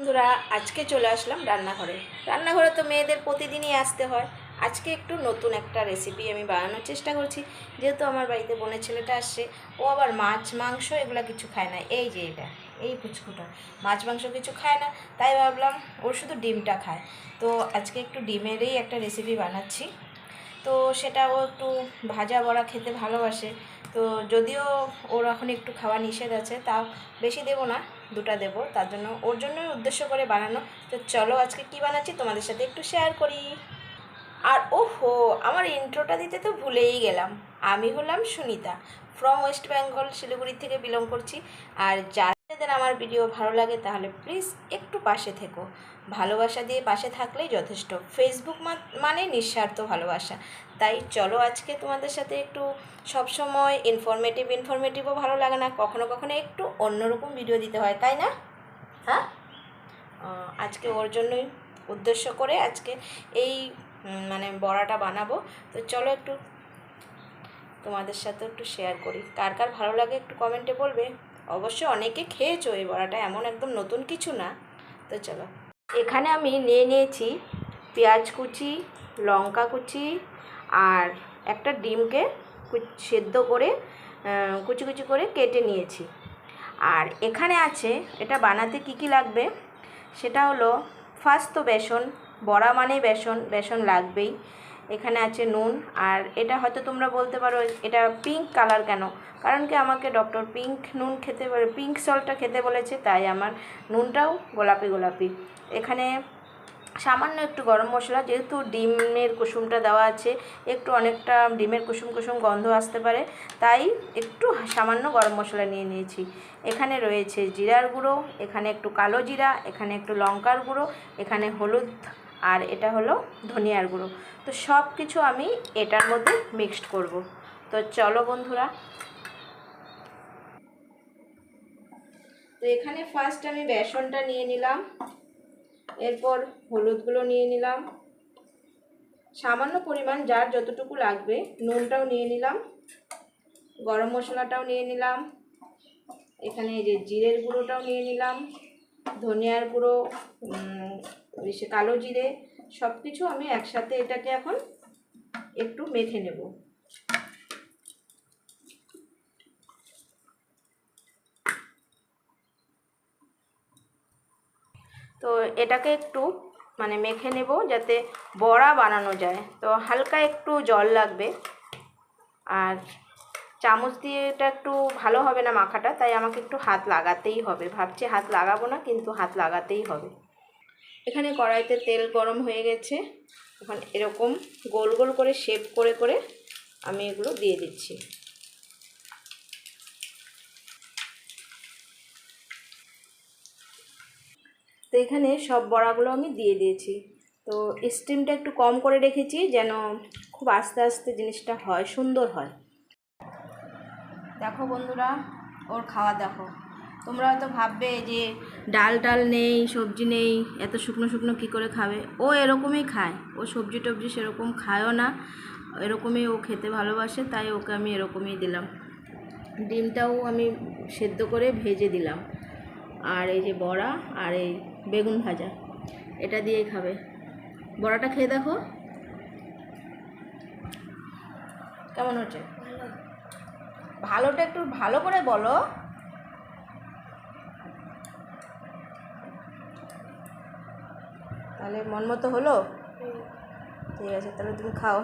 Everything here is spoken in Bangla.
বন্ধুরা আজকে চলে আসলাম রান্নাঘরে তো মেয়েদের প্রতিদিনই আসতে হয়। আজকে একটু নতুন একটা রেসিপি আমি বানানোর চেষ্টা করছি। যেহেতু আমার বাড়িতে বোনের ছেলেটা আসছে, ও আবার মাছ মাংস এগুলো কিছু খায় না। এই যে এই পুচকুটা মাছ মাংস কিছু খায় না, তাই ভাবলাম ওর শুধু ডিমটা খায়। তো আজকে একটু ডিমেরই একটা রেসিপি বানাচ্ছি। তো সেটা ও একটু ভাজা বড়া খেতে ভালোবাসে। তো যদিও ওর এখন একটু খাওয়া নিষেধ আছে, তাও বেশি দেবো না, দুটা দেবো, তার জন্য ওর জন্যই উদ্দেশ্য করে বানানো। তো চলো আজকে কি বানাচ্ছি তোমাদের সাথে একটু শেয়ার করি। আর ওহো, আমার ইন্ট্রোটা দিতে তো ভুলেই গেলাম। আমি হলাম সুনিতা, ফ্রম ওয়েস্ট বেঙ্গল, শিলিগুড়ি থেকে বিলং করছি। আর যাদের আমার ভিডিও ভালো লাগে তাহলে প্লিজ একটু পাশে থেকো। ভালোবাসা দিয়ে পাশে থাকলেই যথেষ্ট। ফেসবুক মানে নিঃস্বার্থ ভালোবাসা। তাই চলো আজকে তোমাদের সাথে একটু সবসময় ইনফরমেটিভও ভালো লাগে না, কখনো কখনো একটু অন্যরকম ভিডিও দিতে হয়, তাই না? হ্যাঁ, আজকে ওর জন্যই উদ্দেশ্য করে আজকে এই মানে বড়াটা বানাবো। তো চলো একটু তোমাদের সাথে একটু শেয়ার করি। কার কার ভালো লাগে একটু কমেন্টে বলবে। অবশ্যই অনেকে খেয়েছো এই বড়াটা, এমন একদম নতুন কিছু না। তো চলো, এখানে আমি নিয়েছি পেঁয়াজ কুচি, লঙ্কা কুচি, আর একটা ডিমকে সেদ্ধ করে কুচি কুচি করে কেটে নিয়েছি। আর এখানে আছে, এটা বানাতে কি কি লাগবে সেটা হলো, ফার্স্ট তো বেসন, বড়া মানে বেসন লাগবেই। এখানে আছে নুন, আর এটা হয়তো তোমরা বলতে পারো এটা পিঙ্ক কালার কেন, কারণ কি আমাকে ডক্টর পিঙ্ক নুন খেতে বলে, পিঙ্ক সল্টটা খেতে বলেছে, তাই আমার নুনটাও গোলাপি গোলাপি। এখানে সামান্য একটু গরম মশলা, যেহেতু ডিমের কুসুমটা দেওয়া আছে, একটু অনেকটা ডিমের কুসুম কুসুম গন্ধ আসতে পারে, তাই একটু সামান্য গরম মশলা নিয়ে নিয়েছি। এখানে রয়েছে জিরার গুঁড়ো, এখানে একটু কালো জিরা, এখানে একটু লঙ্কার গুঁড়ো, এখানে হলুদ, আর এটা হলো ধনিয়ার গুঁড়ো। তো সব কিছু আমি এটার মধ্যে মিক্সড করব। তো চলো বন্ধুরা, তো এখানে ফার্স্ট আমি বেসনটা নিয়ে নিলাম, এরপর হলুদগুলো নিয়ে নিলাম সামান্য পরিমাণ, যার যতটুকু লাগবে, নুনটাও নিয়ে নিলাম, গরম মশলাটাও নিয়ে নিলাম, এখানে এই যে জিরের গুঁড়োটাও নিয়ে নিলাম, ধনিয়ার গুঁড়ো, কালো জিরে, সব কিছু আমি একসাথে এটাকে এখন একটু মেখে নেব। তো এটাকে একটু মানে মেখে নেব যাতে বড়া বানানো যায়। তো হালকা একটু জল লাগবে, আর চামচ দিয়ে এটা একটু ভালো হবে না মাখাটা, তাই আমাকে একটু হাত লাগাতেই হবে। ভাবছি হাত লাগাবো না, কিন্তু হাত লাগাতেই হবে। এখানে কড়াইতে তেল গরম হয়ে গেছে, এখন এরকম গোল গোল করে শেপ করে করে আমি এগুলো দিয়ে দিচ্ছি। তো এখানে সব বড়াগুলো আমি দিয়ে দিয়েছি। তো স্টিমটা একটু কম করে রেখেছি, যেন খুব আস্তে আস্তে জিনিসটা হয়, সুন্দর হয়। দেখো বন্ধুরা, ওর খাওয়া দেখো। তোমরা হয়তো ভাববে যে ডাল নেই, সবজি নেই, এত শুকনো শুকনো কী করে খাবে। ও এরকমই খায়, ও সবজি টবজি সেরকম খায়ও না, এরকমই ও খেতে ভালোবাসে, তাই ওকে আমি এরকমই দিলাম। ডিমটাও আমি সেদ্ধ করে ভেজে দিলাম, আর এই যে বড়া আর এই বেগুন ভাজা, এটা দিয়েই খাবে। বড়াটা খেয়ে দেখো কেমন হচ্ছে। ভালোটা একটু ভালো করে বলো। তাহলে মন মতো হলো? ঠিক আছে, তাহলে তুমি খাও। হ্যাঁ।